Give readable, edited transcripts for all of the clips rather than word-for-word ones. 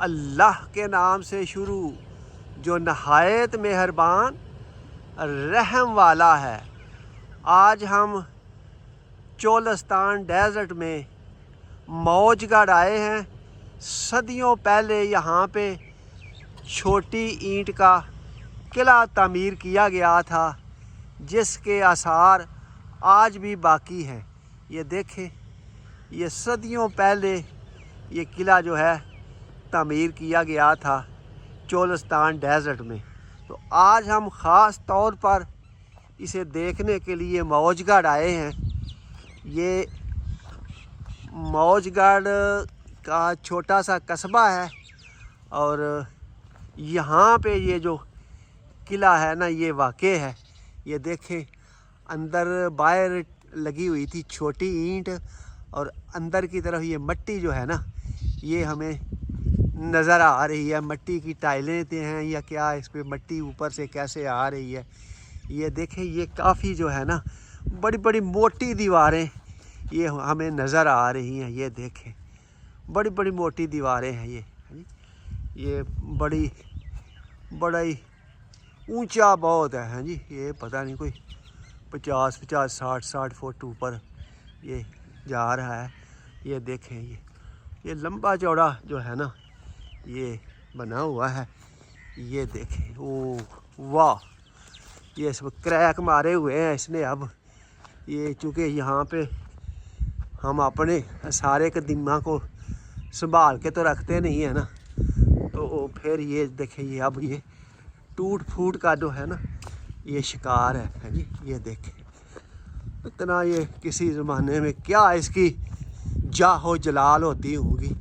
اللہ کے نام سے شروع جو نہایت مہربان رحم والا ہے۔ آج ہم چولستان ڈیزرٹ میں موج گڑھ آئے ہیں۔ صدیوں پہلے یہاں پہ چھوٹی اینٹ کا قلعہ تعمیر کیا گیا تھا، جس کے آثار آج بھی باقی ہیں۔ یہ دیکھیں، یہ صدیوں پہلے یہ قلعہ جو ہے تعمیر کیا گیا تھا چولستان ڈیزرٹ میں۔ تو آج ہم خاص طور پر اسے دیکھنے کے لیے موج گڑھ آئے ہیں۔ یہ موج گڑھ کا چھوٹا سا قصبہ ہے، اور یہاں پہ یہ جو قلعہ ہے نا یہ واقع ہے۔ یہ دیکھیں، اندر باہر لگی ہوئی تھی چھوٹی اینٹ، اور اندر کی طرف یہ مٹی جو ہے نا یہ ہمیں نظر آ رہی ہے۔ مٹی کی ٹائلیں ہیں یا کیا، اس پہ مٹی اوپر سے کیسے آ رہی ہے۔ یہ دیکھیں، یہ کافی جو ہے نا بڑی بڑی موٹی دیواریں یہ ہمیں نظر آ رہی ہیں۔ یہ دیکھیں، بڑی بڑی موٹی دیواریں ہیں یہ بڑا ہی اونچا بہت ہے جی۔ یہ پتہ نہیں کوئی 50 60 فٹ اوپر یہ جا رہا ہے۔ یہ دیکھیں، یہ لمبا چوڑا جو ہے نا یہ بنا ہوا ہے۔ یہ دیکھیں، او واہ، یہ اس وقت کریک مارے ہوئے ہیں اس نے۔ اب یہ چونکہ یہاں پہ ہم اپنے سارے قدیمہ کو سنبھال کے تو رکھتے نہیں ہیں نا، تو پھر یہ دیکھیں، یہ اب یہ ٹوٹ پھوٹ کا جو ہے نا یہ شکار ہے جی۔ یہ دیکھیں، اتنا یہ کسی زمانے میں کیا اس کی جاہ و جلال ہوتی ہوگی۔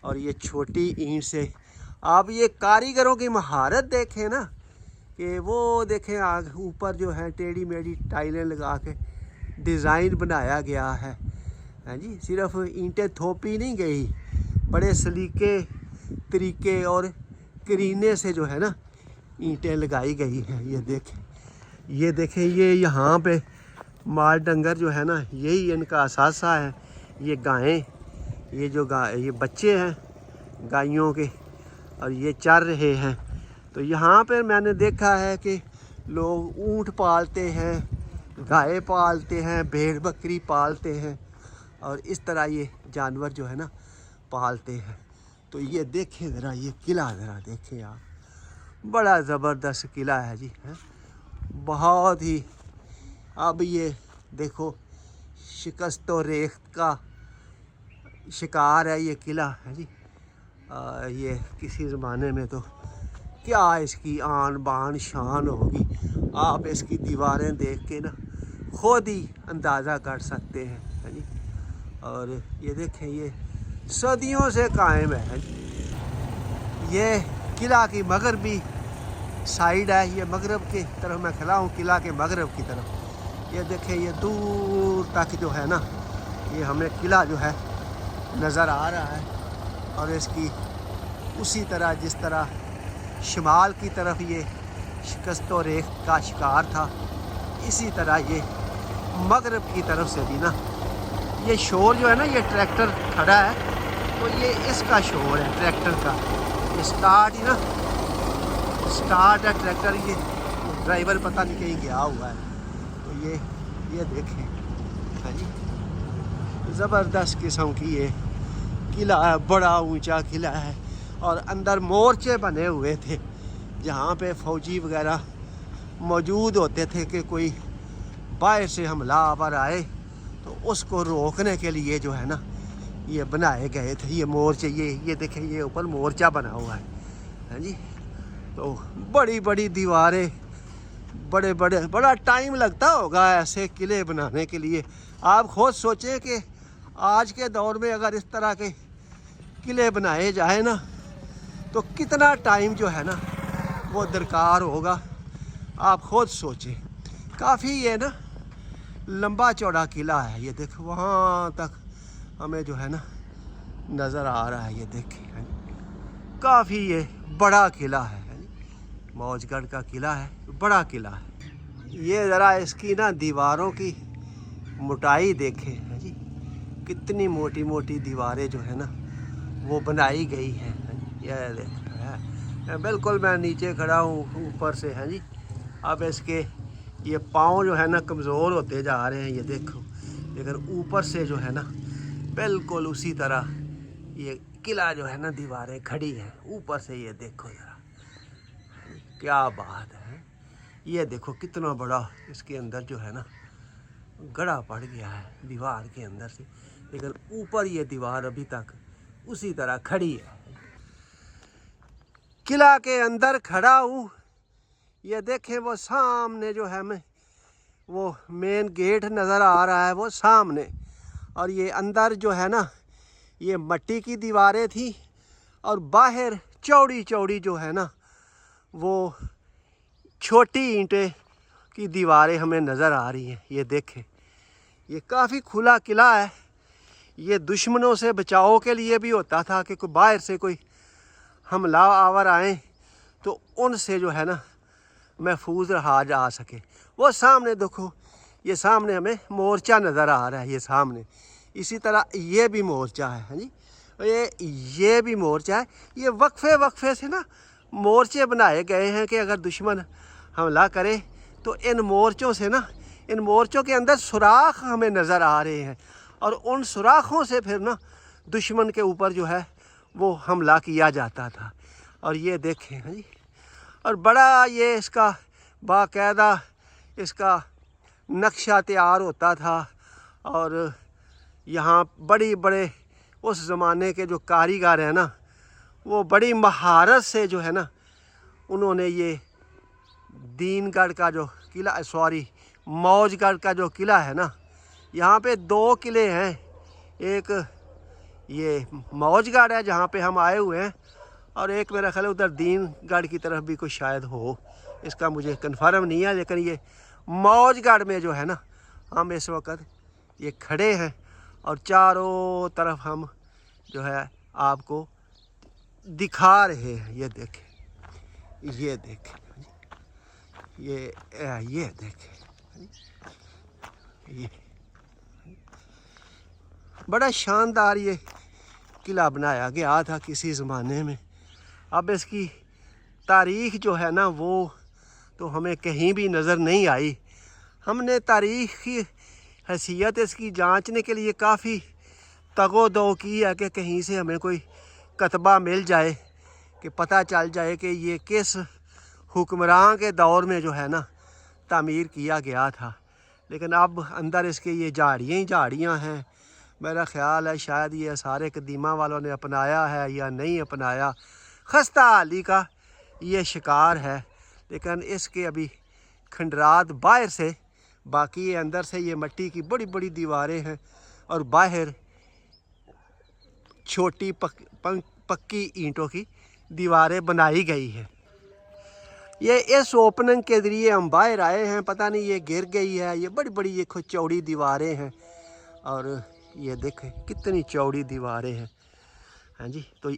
اور یہ چھوٹی اینٹ سے آپ یہ کاریگروں کی مہارت دیکھیں نا، کہ وہ دیکھیں آگ اوپر جو ہے ٹیڑھی میڑھی ٹائلیں لگا کے ڈیزائن بنایا گیا ہے جی۔ صرف اینٹیں تھوپی نہیں گئی، بڑے سلیقے طریقے اور کرینے سے جو ہے نا اینٹیں لگائی گئی ہیں۔ یہ دیکھیں، یہ یہاں پہ مال ڈنگر جو ہے نا یہی ان کا اثاثہ ہے۔ یہ گائیں، یہ جو یہ بچے ہیں گائیوں کے، اور یہ چر رہے ہیں۔ تو یہاں پہ میں نے دیکھا ہے کہ لوگ اونٹ پالتے ہیں، گائے پالتے ہیں، بھیڑ بکری پالتے ہیں، اور اس طرح یہ جانور جو ہے نا پالتے ہیں۔ تو یہ دیکھیں ذرا، یہ قلعہ ذرا دیکھیں آپ، بڑا زبردست قلعہ ہے جی، بہت ہی۔ اب یہ دیکھو، شکست و ریخت کا شکار ہے یہ قلعہ ہے جی۔ یہ کسی زمانے میں تو کیا اس کی آن بان شان ہوگی، آپ اس کی دیواریں دیکھ کے نا خود ہی اندازہ کر سکتے ہیں جی۔ اور یہ دیکھیں، یہ صدیوں سے قائم ہے جی۔ یہ قلعہ کی مغربی سائیڈ ہے، یہ مغرب کی طرف میں کھڑا ہوں، قلعہ کے مغرب کی طرف۔ یہ دیکھیں، یہ دور تک جو ہے نا یہ ہمیں قلعہ جو ہے نظر آ رہا ہے، اور اس کی اسی طرح جس طرح شمال کی طرف یہ شکست و ریخت کا شکار تھا، اسی طرح یہ مغرب کی طرف سے بھی نا یہ شور جو ہے نا، یہ ٹریکٹر کھڑا ہے تو یہ اس کا شور ہے ٹریکٹر کا۔ یہ سٹارٹ ہی نا، سٹارٹ ہے ٹریکٹر، یہ ڈرائیور پتہ نہیں کہیں گیا ہوا ہے۔ تو یہ دیکھیں ہاں جی، زبردست قسم کی یہ قلعہ ہے، بڑا اونچا قلعہ ہے، اور اندر مورچے بنے ہوئے تھے جہاں پہ فوجی وغیرہ موجود ہوتے تھے کہ کوئی باہر سے حملہ آور آئے تو اس کو روکنے کے لیے جو ہے نا یہ بنائے گئے تھے یہ مورچے۔ یہ دیکھیں، یہ اوپر مورچہ بنا ہوا ہے ہاں جی۔ تو بڑی بڑی دیواریں، بڑا ٹائم لگتا ہوگا ایسے قلعے بنانے کے لیے۔ آپ خود سوچیں کہ آج کے دور میں اگر اس طرح کے قلعے بنائے جائیں نا تو کتنا ٹائم جو ہے نا وہ درکار ہوگا، آپ خود سوچیں۔ کافی یہ نا لمبا چوڑا قلعہ ہے۔ یہ دیکھو، وہاں تک ہمیں جو ہے نا نظر آ رہا ہے۔ یہ دیکھیں، کافی یہ بڑا قلعہ ہے، موج گڑھ کا قلعہ ہے، بڑا قلعہ ہے۔ یہ ذرا اس کی نا دیواروں کی موٹائی دیکھیں جی، کتنی موٹی موٹی دیواریں جو ہے نا وہ بنائی گئی ہیں۔ ये देखो है, बिल्कुल मैं नीचे खड़ा हूँ ऊपर से है जी। अब इसके ये पाँव जो है ना कमज़ोर होते जा रहे हैं, ये देखो। लेकिन ऊपर से जो है ना बिल्कुल उसी तरह ये किला जो है ना दीवारें खड़ी हैं ऊपर से। ये देखो ज़रा, क्या बात है। ये देखो कितना बड़ा इसके अंदर जो है ना गड़ा पड़ गया है दीवार के अंदर से, लेकिन ऊपर ये दीवार अभी तक उसी तरह खड़ी है। किला के अंदर खड़ा हूँ, ये देखें वो सामने जो है मैं वो मेन गेट नज़र आ रहा है वो सामने। और ये अंदर जो है ना ये मट्टी की दीवारें थी और बाहर चौड़ी चौड़ी जो है ना वो छोटी ईंटें की दीवारें हमें नज़र आ रही हैं। ये देखें, ये काफ़ी खुला किला है। ये दुश्मनों से बचाव के लिए भी होता था कि कोई बाहर से कोई हमला आवर आए तो उनसे जो है ना महफूज रहा जा सके। वो सामने देखो, ये सामने हमें मोर्चा नज़र आ रहा है, ये सामने। इसी तरह ये भी मोर्चा है जी, ये भी मोर्चा है। ये वक्फे वक्फे से ना मोर्चे बनाए गए हैं कि अगर दुश्मन हमला करे तो इन मोर्चों से ना, इन मोर्चों के अंदर सुराख हमें नज़र आ रहे हैं और उन सुराखों से फिर ना दुश्मन के ऊपर जो है वो हमला किया जाता था। और ये देखें जी, और बड़ा ये इसका बाकायदा इसका नक्शा तैयार होता था। और यहाँ बड़ी बड़े उस ज़माने के जो कारीगर हैं ना वो बड़ी महारत से जो है ना उन्होंने ये दीनगढ़ का जो किला, सॉरी मौजगढ़ का जो किला है ना, यहाँ पे 2 किले हैं। एक ये मौजगढ़ है जहाँ पे हम आए हुए हैं, और एक मेरा ख्याल उधर दीनगढ़ की तरफ भी कोई शायद हो, इसका मुझे कन्फर्म नहीं है। लेकिन ये मौजगढ़ में जो है ना हम इस वक्त ये खड़े हैं और चारों तरफ हम जो है आपको दिखा रहे हैं। ये देखें, ये देखें, ये देखें, ये बड़ा शानदार ये किला बनाया गया था किसी ज़माने में। अब इसकी तारीख़ जो है ना वो तो हमें कहीं भी नज़र नहीं आई। हमने तारीख़ की हैसियत इसकी जांचने के लिए काफ़ी तगो-दो की है कि कहीं से हमें कोई कतबा मिल जाए कि पता चल जाए कि ये किस हुक्मरान के दौर में जो है ना तामीर किया गया था। लेकिन अब अंदर इसके ये झाड़ियाँ ही झाड़ियाँ हैं। मेरा ख़्याल है शायद ये सारे कदीमा वालों ने अपनाया है या नहीं अपनाया, खस्ता हाली का ये शिकार है। लेकिन इसके अभी खंडरात बाहर से, बाकी ये अंदर से ये मट्टी की बड़ी बड़ी दीवारें हैं और बाहर छोटी पक्की ईंटों की दीवारें बनाई गई है। ये इस ओपनिंग के ज़रिए हम बाहर आए हैं, पता नहीं ये गिर गई है। ये बड़ी बड़ी ये चौड़ी दीवारें हैं और ये देखें कितनी चौड़ी दीवारें हैं। हाँ जी, तो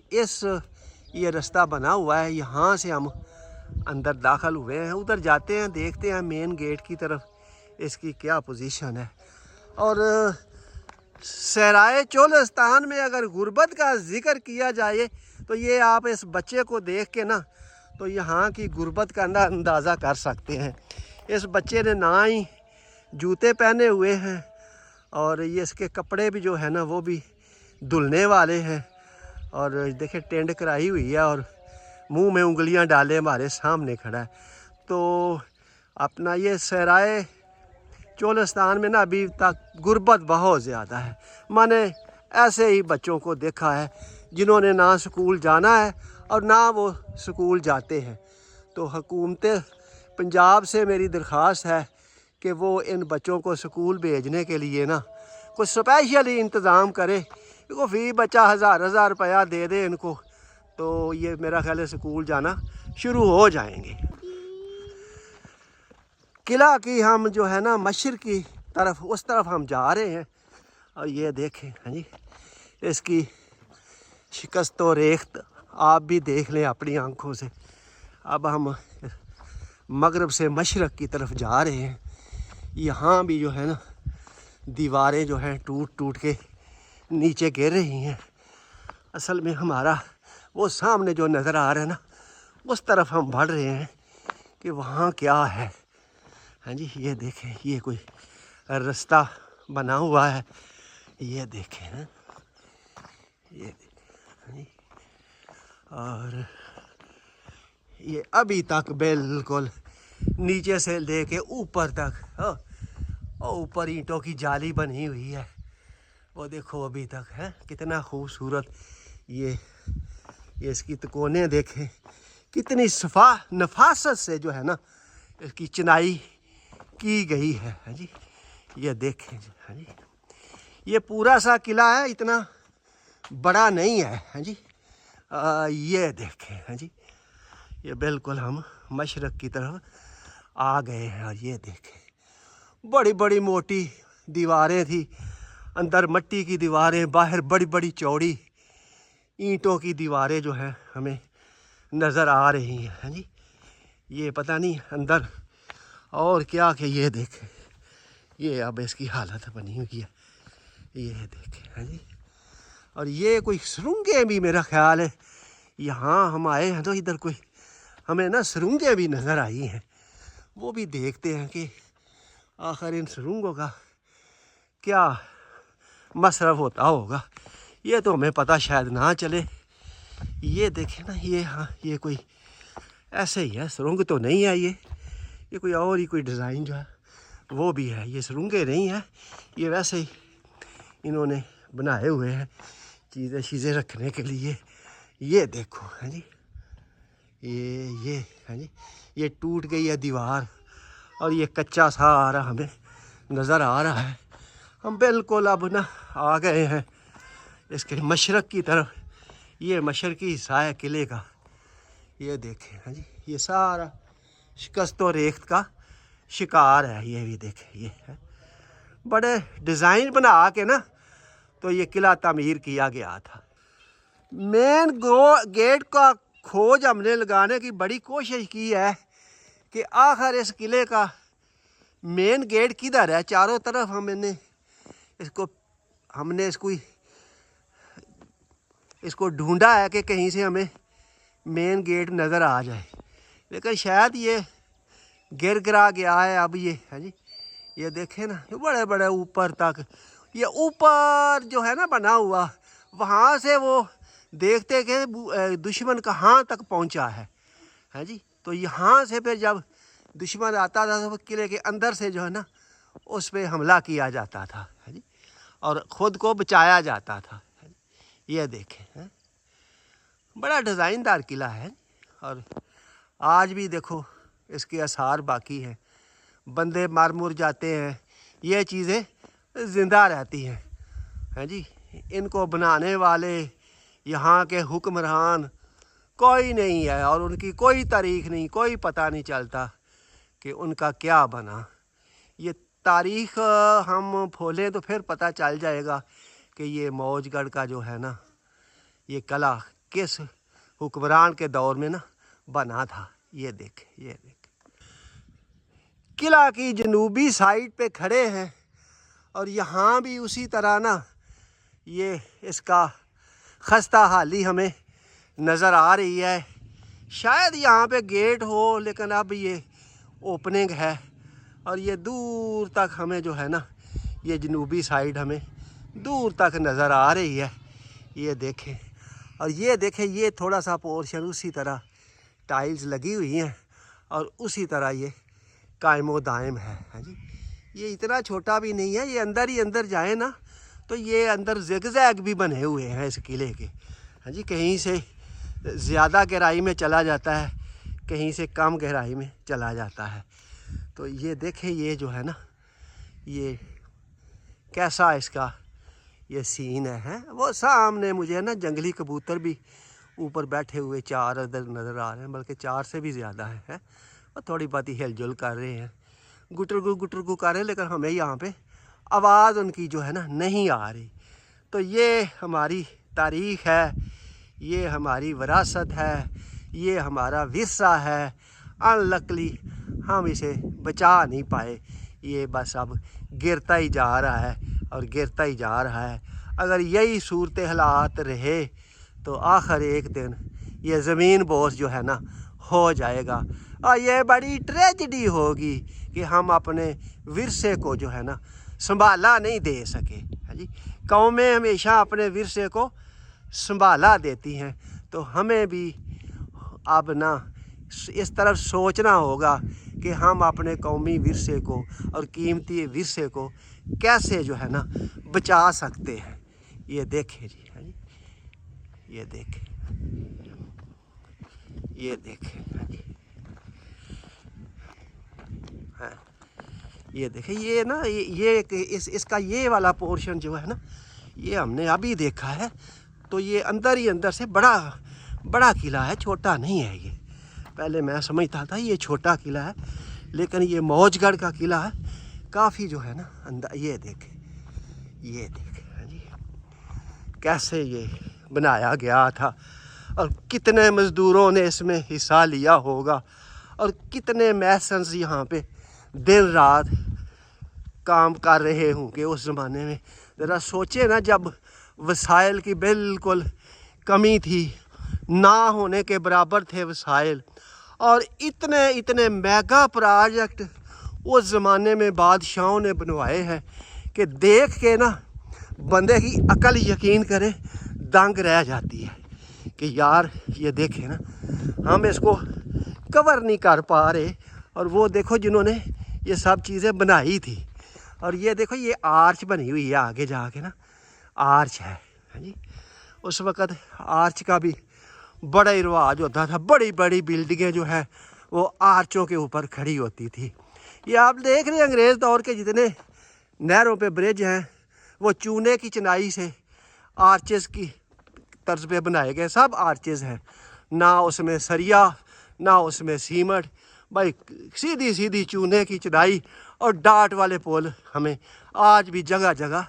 ये रास्ता बना हुआ है, यहाँ से हम अंदर दाखिल हुए हैं। उधर जाते हैं, देखते हैं मेन गेट की तरफ इसकी क्या पोजीशन है। और सहराए चोलिस्तान में अगर गुर्बत का ज़िक्र किया जाए तो ये आप इस बच्चे को देख के ना तो यहाँ की गुर्बत का अंदाज़ा कर सकते हैं। इस बच्चे ने ना ही जूते पहने हुए हैं और ये इसके कपड़े भी जो है ना वो भी धुलने वाले हैं। और देखिए टेंड कराई हुई है और मुंह में उंगलियां डाले हमारे सामने खड़ा है। तो अपना ये सहराए चोलिस्तान में ना अभी तक गुर्बत बहुत ज़्यादा है। मैंने ऐसे ही बच्चों को देखा है जिन्होंने ना स्कूल जाना है और ना वो स्कूल जाते हैं। तो हुकूमत पंजाब से मेरी दरख्वास्त है कि वो इन बच्चों को स्कूल भेजने के लिए ना कुछ स्पेशली इंतज़ाम करे। क्योंकि फ़ी बच्चा हज़ार रुपया दे दे इनको तो ये मेरा ख्याल है स्कूल जाना शुरू हो जाएंगे। किला की हम जो है ना मशरक़ की तरफ, उस तरफ हम जा रहे हैं। और ये देखें, हाँ जी, इसकी शिकस्त व रेख्त आप भी देख लें अपनी आंखों से। अब हम मगरब से मशरक़ की तरफ जा रहे हैं। यहाँ भी जो है ना दीवारें जो हैं टूट टूट के नीचे गिर रही हैं। असल में हमारा वो सामने जो नज़र आ रहा है ना, उस तरफ हम बढ़ रहे हैं कि वहाँ क्या है। हाँ जी, ये देखें, ये कोई रास्ता बना हुआ है, ये देखें हैं, ये देखें। हाँ जी, और ये अभी तक बिल्कुल नीचे से लेके ऊपर तक, और ऊपर ईंटों की जाली बनी हुई है, वो देखो अभी तक है। कितना खूबसूरत ये इसकी तकोने देखें, कितनी नफासत से जो है ना इसकी चिनाई की गई है। हाँ जी, ये देखें। हाँ जी, ये पूरा सा किला है, इतना बड़ा नहीं है। हाँ जी, ये देखें। हाँ जी, ये बिल्कुल हम मशरक़ की तरफ आ गए हैं। और ये देखें, बड़ी बड़ी मोटी दीवारें थी, अंदर मिट्टी की दीवारें, बाहर बड़ी बड़ी चौड़ी ईंटों की दीवारें जो हैं हमें नज़र आ रही हैं। हाँ जी, ये पता नहीं अंदर और क्या कि ये देखें, ये अब इसकी हालत बनी हुई है, ये देखें। हाँ जी, और ये कोई सुरंगें भी मेरा ख्याल है, यहाँ हम आए हैं तो इधर कोई हमें ना सुरंगें भी नज़र आई हैं, वो भी देखते हैं कि आखिर इन सुरंगों का क्या मसरफ होता होगा। ये तो हमें पता शायद ना चले। ये देखें ना, ये हाँ, ये कोई ऐसे ही है, सुरंग तो नहीं है, ये कोई और ही कोई डिज़ाइन जो है वो भी है। ये सुरंगें नहीं है, ये वैसे ही इन्होंने बनाए हुए हैं चीज़ें रखने के लिए। ये देखो। हाँ जी, ये हाँ जी, ये टूट गई है दीवार और ये कच्चा सारा हमें नज़र आ रहा है। हम बिल्कुल अब ना आ गए हैं इसके मशरक़ की तरफ। ये मशरक़ी हिस्सा है किले का, ये देखें। हाँ जी, ये सारा शिकस्त और रेख्त का शिकार है। ये भी देखें, ये है बड़े डिज़ाइन बना के ना तो ये किला तामीर किया गया था। मेन गेट का खोज हमने लगाने की बड़ी कोशिश की है कि आखिर इस किले का मेन गेट किधर है। चारों तरफ हमने इसको ढूंढा है कि कहीं से हमें मेन गेट नज़र आ जाए, लेकिन शायद ये गिरा गया है अब ये। है जी, ये देखें ना, ये बड़े बड़े ऊपर तक, ये ऊपर जो है ना बना हुआ, वहाँ से वो देखते कि दुश्मन कहाँ तक पहुँचा है जी। तो यहाँ से फिर जब दुश्मन आता था तो किले के अंदर से जो है ना उस पर हमला किया जाता था। है जी, और ख़ुद को बचाया जाता था। ये देखें, है बड़ा डिज़ाइनदार किला है। और आज भी देखो इसके आसार बाकी हैं, बंदे मर मुर जाते हैं, ये चीज़ें ज़िंदा रहती हैं। हैं जी, इनको बनाने वाले यहाँ के हुक्मरान कोई नहीं है और उनकी कोई तारीख़ नहीं, कोई पता नहीं चलता कि उनका क्या बना। ये तारीख़ हम खोलें तो फिर पता चल जाएगा कि ये मौजगढ़ का जो है ना ये किला किस हुक्मरान के दौर में ना बना था। ये देख, ये देख, किला की जनूबी साइड पे खड़े हैं और यहाँ भी उसी तरह ना ये इसका खस्ता हाली हमें नज़र आ रही है। शायद यहाँ पे गेट हो, लेकिन अब ये ओपनिंग है और ये दूर तक हमें जो है ना ये जनूबी साइड हमें दूर तक नज़र आ रही है। ये देखें, और ये देखें, ये थोड़ा सा पोर्शन उसी तरह टाइल्स लगी हुई हैं और उसी तरह ये कायमो दायम है। हाँ जी, ये इतना छोटा भी नहीं है, ये अंदर ही अंदर जाए ना तो ये अंदर ज़िगज़ैग भी बने हुए हैं इस किले के। हाँ जी, कहीं से ज़्यादा गहराई में चला जाता है, कहीं से कम गहराई में चला जाता है। तो ये देखें, ये जो है ना ये कैसा इसका ये सीन है। वो सामने मुझे ना जंगली कबूतर भी ऊपर बैठे हुए 4 इधर नज़र आ रहे हैं, बल्कि 4 से भी ज़्यादा हैं। वो थोड़ी बात ही हिलजुल कर रहे हैं, गुटरगु कर रहे हैं, लेकिन हमें यहाँ पे आवाज़ उनकी जो है ना नहीं आ रही। तो ये हमारी तारीख़ है, ये हमारी विरासत है, ये हमारा विरसा है। अनलकली हम इसे बचा नहीं पाए, ये बस अब गिरता ही जा रहा है और गिरता ही जा रहा है। अगर यही सूरत हालात रहे تو آخر ایک دن یہ زمین بوس جو ہے نا ہو جائے گا، اور یہ بڑی ٹریجڈی ہوگی کہ ہم اپنے ورثے کو جو ہے نا سنبھالا نہیں دے سکے۔ ہاں جی، قومیں ہمیشہ اپنے ورثے کو سنبھالا دیتی ہیں، تو ہمیں بھی اب نا اس طرف سوچنا ہوگا کہ ہم اپنے قومی ورثے کو اور قیمتی ورثے کو کیسے جو ہے نا بچا سکتے ہیں۔ یہ دیکھیں جی، ہاں جی، یہ دیکھیں، یہ دیکھیں، ہاں جی، ہاں، یہ دیکھیں، یہ نا یہ اس کا یہ والا پورشن جو ہے نا یہ ہم نے ابھی دیکھا ہے، تو یہ اندر ہی اندر سے بڑا قلعہ ہے، چھوٹا نہیں ہے یہ۔ پہلے میں سمجھتا تھا یہ چھوٹا قلعہ ہے، لیکن یہ موج گڑھ کا قلعہ ہے، کافی جو ہے نا اندر۔ یہ دیکھیں، یہ دیکھیں، ہاں جی، کیسے یہ بنایا گیا تھا، اور کتنے مزدوروں نے اس میں حصہ لیا ہوگا، اور کتنے میسنز یہاں پہ دن رات کام کر رہے ہوں گے اس زمانے میں۔ ذرا سوچے نا، جب وسائل کی بالکل کمی تھی، نہ ہونے کے برابر تھے وسائل، اور اتنے میگا پروجیکٹ اس زمانے میں بادشاہوں نے بنوائے ہیں کہ دیکھ کے نا بندے کی عقل یقین کرے دنگ رہ جاتی ہے کہ یار یہ دیکھیں نا، ہم اس کو کور نہیں کر پا رہے، اور وہ دیکھو جنہوں نے یہ سب چیزیں بنائی تھی۔ اور یہ دیکھو، یہ آرچ بنی ہوئی ہے آگے جا کے نا، آرچ ہے، ہاں جی۔ اس وقت آرچ کا بھی بڑا ہی رواج ہوتا تھا، بڑی بڑی بلڈنگیں جو ہے وہ آرچوں کے اوپر کھڑی ہوتی تھی۔ یہ آپ دیکھ رہے ہیں انگریز دور کے جتنے نہروں پہ برج ہیں وہ چونے کی چنائی سے آرچز کی طرز پہ بنائے گئے، سب آرچز ہیں، نہ اس میں سریا نہ اس میں سیمنٹ، بھائی سیدھی چونے کی چنائی اور ڈاٹ والے پول ہمیں آج بھی جگہ جگہ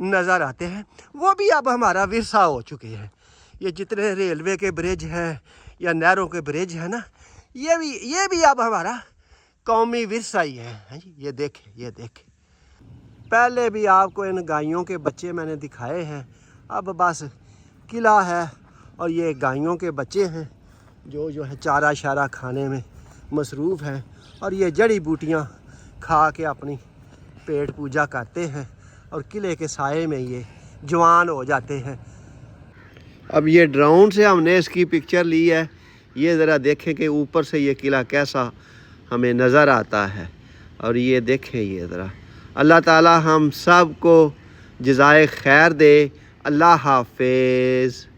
نظر آتے ہیں۔ وہ بھی اب ہمارا ورثہ ہو چکے ہیں۔ یہ جتنے ریلوے کے برج ہیں یا نہروں کے برج ہیں نا، یہ بھی اب ہمارا قومی ورثہ ہی ہے۔ ہاں جی، یہ دیکھیں، یہ دیکھیں، پہلے بھی آپ کو ان گائیوں کے بچے میں نے دکھائے ہیں، اب بس قلعہ ہے اور یہ گائیوں کے بچے ہیں جو ہے چارہ شارہ کھانے میں مصروف ہیں، اور یہ جڑی بوٹیاں کھا کے اپنی پیٹ پوجا کرتے ہیں، اور قلعے کے سائے میں یہ جوان ہو جاتے ہیں۔ اب یہ ڈرون سے ہم نے اس کی پکچر لی ہے، یہ ذرا دیکھیں کہ اوپر سے یہ قلعہ کیسا ہمیں نظر آتا ہے، اور یہ دیکھیں، یہ ذرا اللہ تعالی ہم سب کو جزائے خیر دے۔ اللہ حافظ۔